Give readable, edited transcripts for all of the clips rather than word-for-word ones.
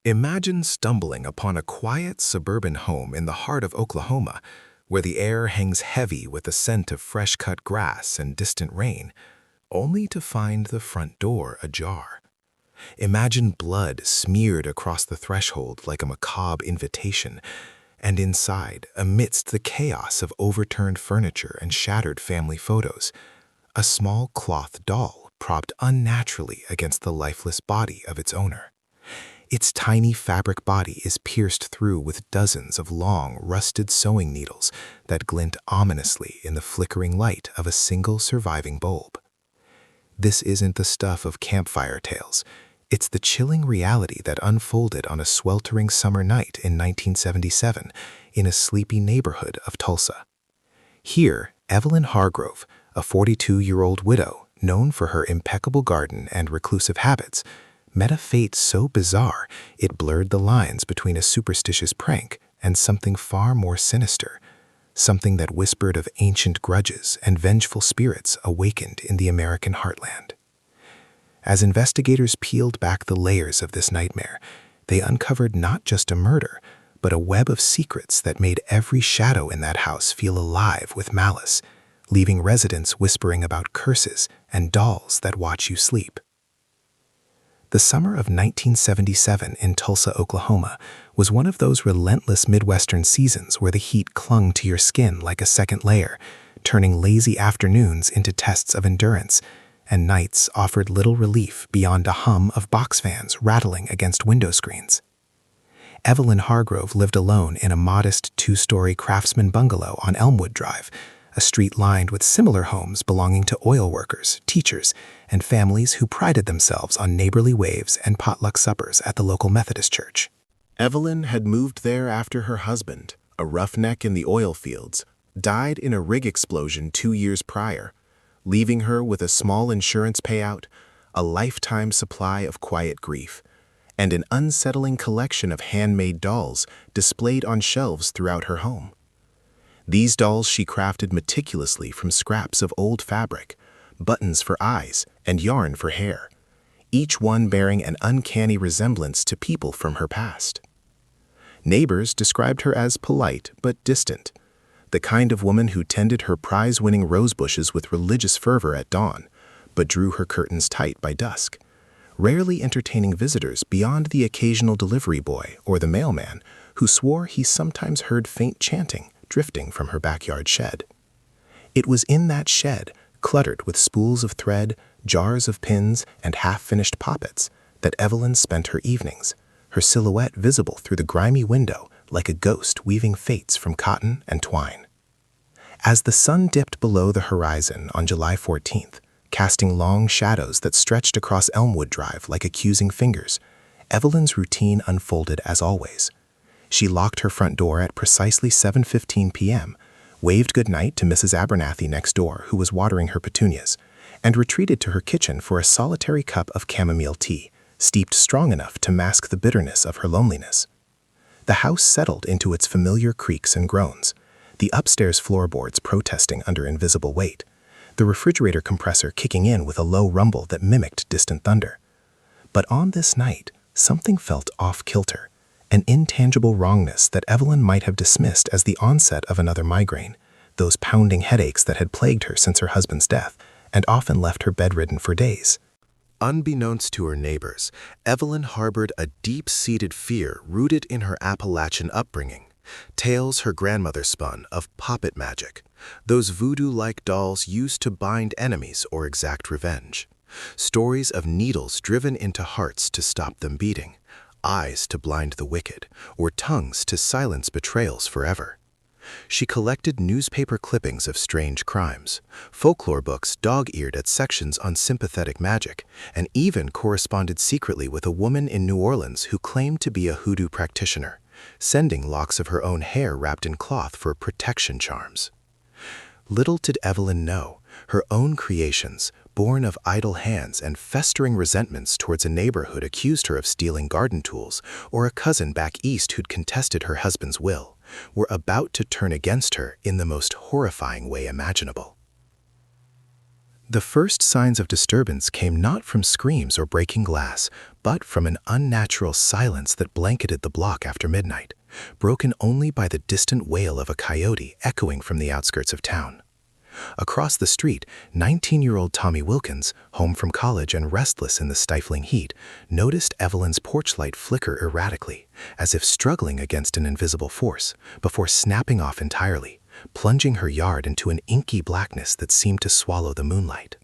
Imagine stumbling upon a quiet suburban home in the heart of Oklahoma, where the air hangs heavy with the scent of fresh-cut grass and distant rain, only to find the front door ajar. Imagine blood smeared across the threshold like a macabre invitation, and inside, amidst the chaos of overturned furniture and shattered family photos, a small cloth doll propped unnaturally against the lifeless body of its owner. Its tiny fabric body is pierced through with dozens of long, rusted sewing needles that glint ominously in the flickering light of a single surviving bulb. This isn't the stuff of campfire tales. It's the chilling reality that unfolded on a sweltering summer night in 1977 in a sleepy neighborhood of Tulsa. Here, Evelyn Hargrove, a 42-year-old widow known for her impeccable garden and reclusive habits, met a fate so bizarre it blurred the lines between a superstitious prank and something far more sinister, something that whispered of ancient grudges and vengeful spirits awakened in the American heartland. As investigators peeled back the layers of this nightmare, they uncovered not just a murder, but a web of secrets that made every shadow in that house feel alive with malice, leaving residents whispering about curses and dolls that watch you sleep. The summer of 1977 in Tulsa, Oklahoma, was one of those relentless Midwestern seasons where the heat clung to your skin like a second layer, turning lazy afternoons into tests of endurance, and nights offered little relief beyond a hum of box fans rattling against window screens. Evelyn Hargrove lived alone in a modest two-story craftsman bungalow on Elmwood Drive, a street lined with similar homes belonging to oil workers, teachers, and families who prided themselves on neighborly waves and potluck suppers at the local Methodist church. Evelyn had moved there after her husband, a roughneck in the oil fields, died in a rig explosion 2 years prior, leaving her with a small insurance payout, a lifetime supply of quiet grief, and an unsettling collection of handmade dolls displayed on shelves throughout her home. These dolls she crafted meticulously from scraps of old fabric, buttons for eyes, and yarn for hair, each one bearing an uncanny resemblance to people from her past. Neighbors described her as polite but distant, the kind of woman who tended her prize-winning rose bushes with religious fervor at dawn, but drew her curtains tight by dusk, rarely entertaining visitors beyond the occasional delivery boy or the mailman who swore he sometimes heard faint chanting drifting from her backyard shed. It was in that shed, cluttered with spools of thread, jars of pins, and half-finished poppets, that Evelyn spent her evenings, her silhouette visible through the grimy window like a ghost weaving fates from cotton and twine. As the sun dipped below the horizon on July 14th, casting long shadows that stretched across Elmwood Drive like accusing fingers, Evelyn's routine unfolded as always. She locked her front door at precisely 7:15 p.m., waved goodnight to Mrs. Abernathy next door, who was watering her petunias, and retreated to her kitchen for a solitary cup of chamomile tea, steeped strong enough to mask the bitterness of her loneliness. The house settled into its familiar creaks and groans, the upstairs floorboards protesting under invisible weight, the refrigerator compressor kicking in with a low rumble that mimicked distant thunder. But on this night, something felt off-kilter, an intangible wrongness that Evelyn might have dismissed as the onset of another migraine, those pounding headaches that had plagued her since her husband's death and often left her bedridden for days. Unbeknownst to her neighbors, Evelyn harbored a deep-seated fear rooted in her Appalachian upbringing, tales her grandmother spun of poppet magic, those voodoo-like dolls used to bind enemies or exact revenge, stories of needles driven into hearts to stop them beating, eyes to blind the wicked, or tongues to silence betrayals forever. She collected newspaper clippings of strange crimes, folklore books dog-eared at sections on sympathetic magic, and even corresponded secretly with a woman in New Orleans who claimed to be a hoodoo practitioner, sending locks of her own hair wrapped in cloth for protection charms. Little did Evelyn know, her own creations, born of idle hands and festering resentments towards a neighbor who'd accused her of stealing garden tools, or a cousin back east who'd contested her husband's will, were about to turn against her in the most horrifying way imaginable. The first signs of disturbance came not from screams or breaking glass, but from an unnatural silence that blanketed the block after midnight, broken only by the distant wail of a coyote echoing from the outskirts of town. Across the street, 19-year-old Tommy Wilkins, home from college and restless in the stifling heat, noticed Evelyn's porch light flicker erratically, as if struggling against an invisible force, before snapping off entirely, plunging her yard into an inky blackness that seemed to swallow the moonlight.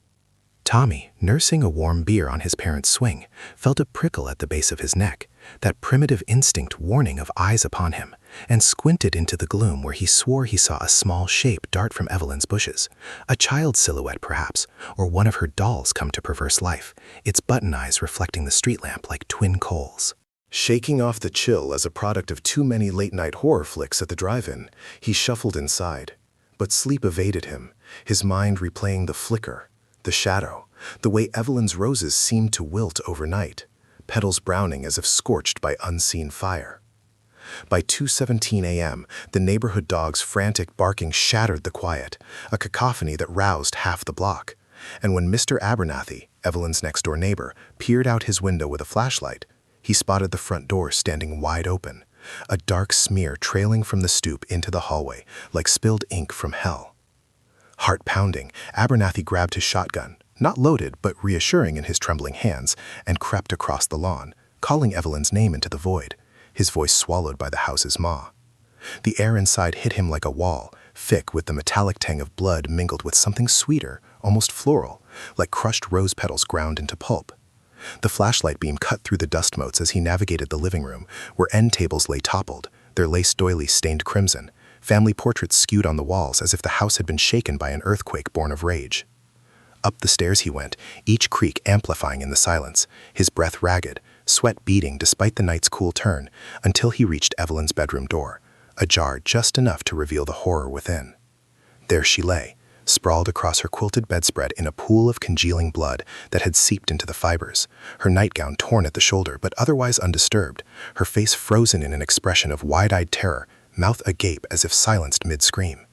Tommy, nursing a warm beer on his parents' swing, felt a prickle at the base of his neck, that primitive instinct warning of eyes upon him, and squinted into the gloom where he swore he saw a small shape dart from Evelyn's bushes, a child's silhouette perhaps, or one of her dolls come to perverse life, its button eyes reflecting the street lamp like twin coals. Shaking off the chill as a product of too many late-night horror flicks at the drive-in, he shuffled inside. But sleep evaded him, his mind replaying the flicker, the shadow, the way Evelyn's roses seemed to wilt overnight, petals browning as if scorched by unseen fire. By 2:17 a.m., the neighborhood dog's frantic barking shattered the quiet, a cacophony that roused half the block. And when Mr. Abernathy, Evelyn's next-door neighbor, peered out his window with a flashlight, he spotted the front door standing wide open, a dark smear trailing from the stoop into the hallway like spilled ink from hell. Heart pounding, Abernathy grabbed his shotgun, not loaded but reassuring in his trembling hands, and crept across the lawn, calling Evelyn's name into the void, his voice swallowed by the house's maw. The air inside hit him like a wall, thick with the metallic tang of blood mingled with something sweeter, almost floral, like crushed rose petals ground into pulp. The flashlight beam cut through the dust motes as he navigated the living room, where end tables lay toppled, their lace doilies stained crimson, family portraits skewed on the walls as if the house had been shaken by an earthquake born of rage. Up the stairs he went, each creak amplifying in the silence, his breath ragged, sweat beading despite the night's cool turn, until he reached Evelyn's bedroom door, ajar just enough to reveal the horror within. There she lay, sprawled across her quilted bedspread in a pool of congealing blood that had seeped into the fibers, her nightgown torn at the shoulder but otherwise undisturbed, her face frozen in an expression of wide-eyed terror, mouth agape as if silenced mid-scream.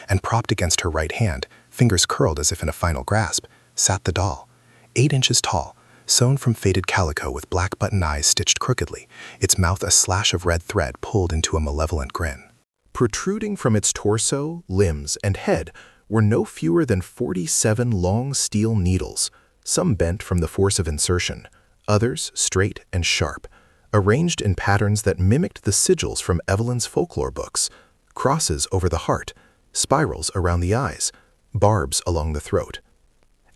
And propped against her right hand, fingers curled as if in a final grasp, sat the doll, 8 inches tall, sewn from faded calico with black button eyes stitched crookedly, its mouth a slash of red thread pulled into a malevolent grin. Protruding from its torso, limbs, and head were no fewer than 47 long steel needles, some bent from the force of insertion, others straight and sharp, arranged in patterns that mimicked the sigils from Evelyn's folklore books, crosses over the heart, spirals around the eyes, barbs along the throat.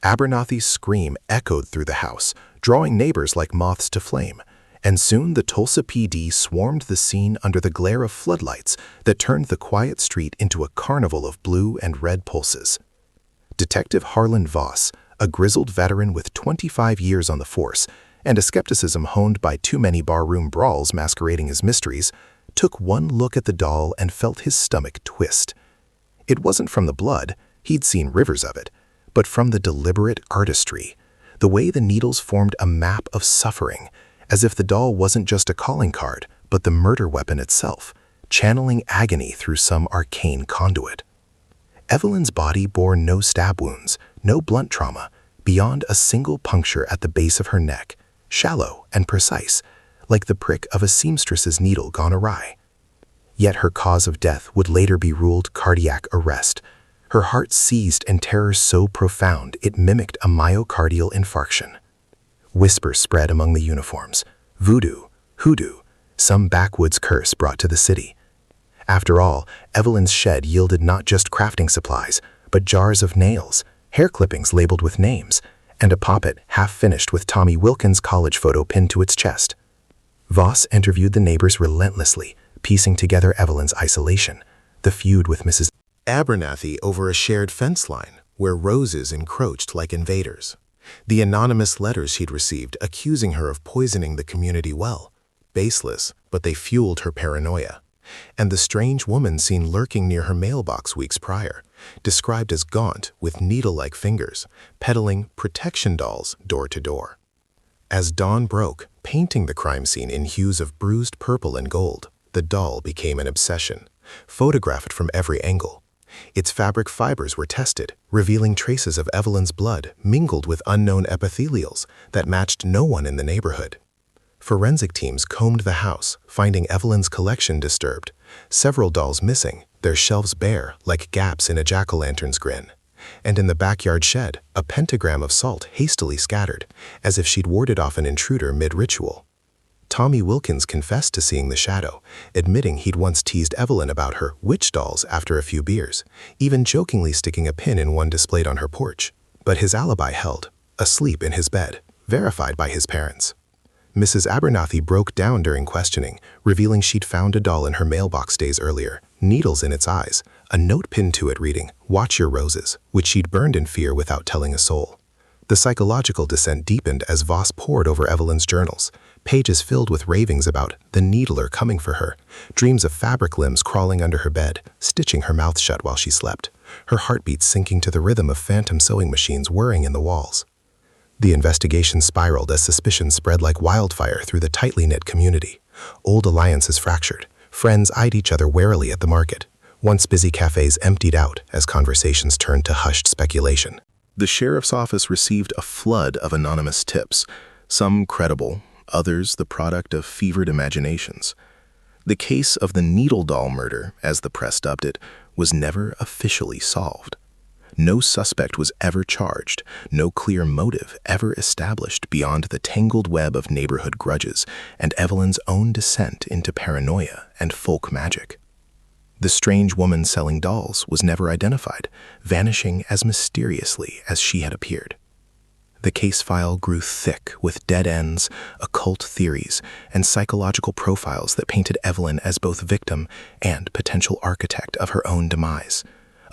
Abernathy's scream echoed through the house, drawing neighbors like moths to flame, and soon the Tulsa PD swarmed the scene under the glare of floodlights that turned the quiet street into a carnival of blue and red pulses. Detective Harlan Voss, a grizzled veteran with 25 years on the force, and a skepticism honed by too many barroom brawls masquerading as mysteries, took one look at the doll and felt his stomach twist. It wasn't from the blood, he'd seen rivers of it, but from the deliberate artistry, the way the needles formed a map of suffering, as if the doll wasn't just a calling card, but the murder weapon itself, channeling agony through some arcane conduit. Evelyn's body bore no stab wounds, no blunt trauma, beyond a single puncture at the base of her neck, shallow and precise, like the prick of a seamstress's needle gone awry. Yet her cause of death would later be ruled cardiac arrest, her heart seized in terror so profound it mimicked a myocardial infarction. Whispers spread among the uniforms. Voodoo, hoodoo, some backwoods curse brought to the city. After all, Evelyn's shed yielded not just crafting supplies, but jars of nails, hair clippings labeled with names, and a poppet half-finished with Tommy Wilkins' college photo pinned to its chest. Voss interviewed the neighbors relentlessly, piecing together Evelyn's isolation, the feud with Mrs. Abernathy over a shared fence line, where roses encroached like invaders. The anonymous letters he'd received accusing her of poisoning the community well, baseless, but they fueled her paranoia. And the strange woman seen lurking near her mailbox weeks prior, described as gaunt with needle-like fingers, peddling protection dolls door to door. As dawn broke, painting the crime scene in hues of bruised purple and gold, the doll became an obsession, photographed from every angle. Its fabric fibers were tested, revealing traces of Evelyn's blood mingled with unknown epithelials that matched no one in the neighborhood. Forensic teams combed the house, finding Evelyn's collection disturbed, several dolls missing, their shelves bare like gaps in a jack-o'-lantern's grin. And in the backyard shed, a pentagram of salt hastily scattered, as if she'd warded off an intruder mid-ritual. Tommy Wilkins confessed to seeing the shadow, admitting he'd once teased Evelyn about her witch dolls after a few beers, even jokingly sticking a pin in one displayed on her porch. But his alibi held, asleep in his bed, verified by his parents. Mrs. Abernathy broke down during questioning, revealing she'd found a doll in her mailbox days earlier, needles in its eyes, a note pinned to it reading, "Watch your roses," which she'd burned in fear without telling a soul. The psychological descent deepened as Voss pored over Evelyn's journals, pages filled with ravings about the needler coming for her, dreams of fabric limbs crawling under her bed, stitching her mouth shut while she slept, her heartbeat sinking to the rhythm of phantom sewing machines whirring in the walls. The investigation spiraled as suspicion spread like wildfire through the tightly knit community. Old alliances fractured. Friends eyed each other warily at the market. Once busy cafes emptied out as conversations turned to hushed speculation. The sheriff's office received a flood of anonymous tips, some credible, others the product of fevered imaginations. The case of the needle doll murder, as the press dubbed it, was never officially solved. No suspect was ever charged, no clear motive ever established beyond the tangled web of neighborhood grudges and Evelyn's own descent into paranoia and folk magic. The strange woman selling dolls was never identified, vanishing as mysteriously as she had appeared. The case file grew thick with dead ends, occult theories, and psychological profiles that painted Evelyn as both victim and potential architect of her own demise.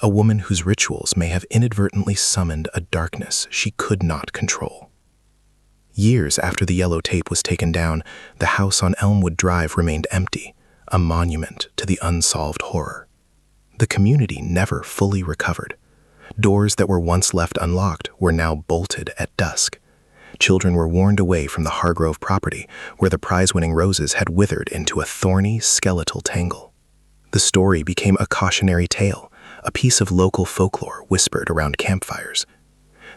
A woman whose rituals may have inadvertently summoned a darkness she could not control. Years after the yellow tape was taken down, the house on Elmwood Drive remained empty, a monument to the unsolved horror. The community never fully recovered. Doors that were once left unlocked were now bolted at dusk. Children were warned away from the Hargrove property, where the prize-winning roses had withered into a thorny, skeletal tangle. The story became a cautionary tale, a piece of local folklore whispered around campfires.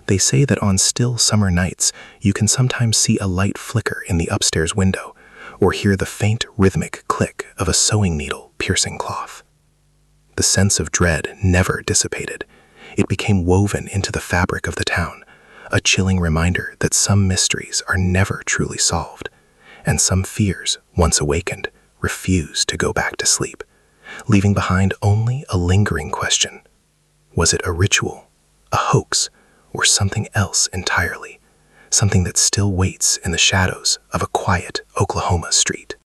They say that on still summer nights, you can sometimes see a light flicker in the upstairs window, or hear the faint rhythmic click of a sewing needle piercing cloth. The sense of dread never dissipated. It became woven into the fabric of the town, a chilling reminder that some mysteries are never truly solved, and some fears, once awakened, refuse to go back to sleep, leaving behind only a lingering question. Was it a ritual, a hoax, or something else entirely? Something that still waits in the shadows of a quiet Oklahoma street.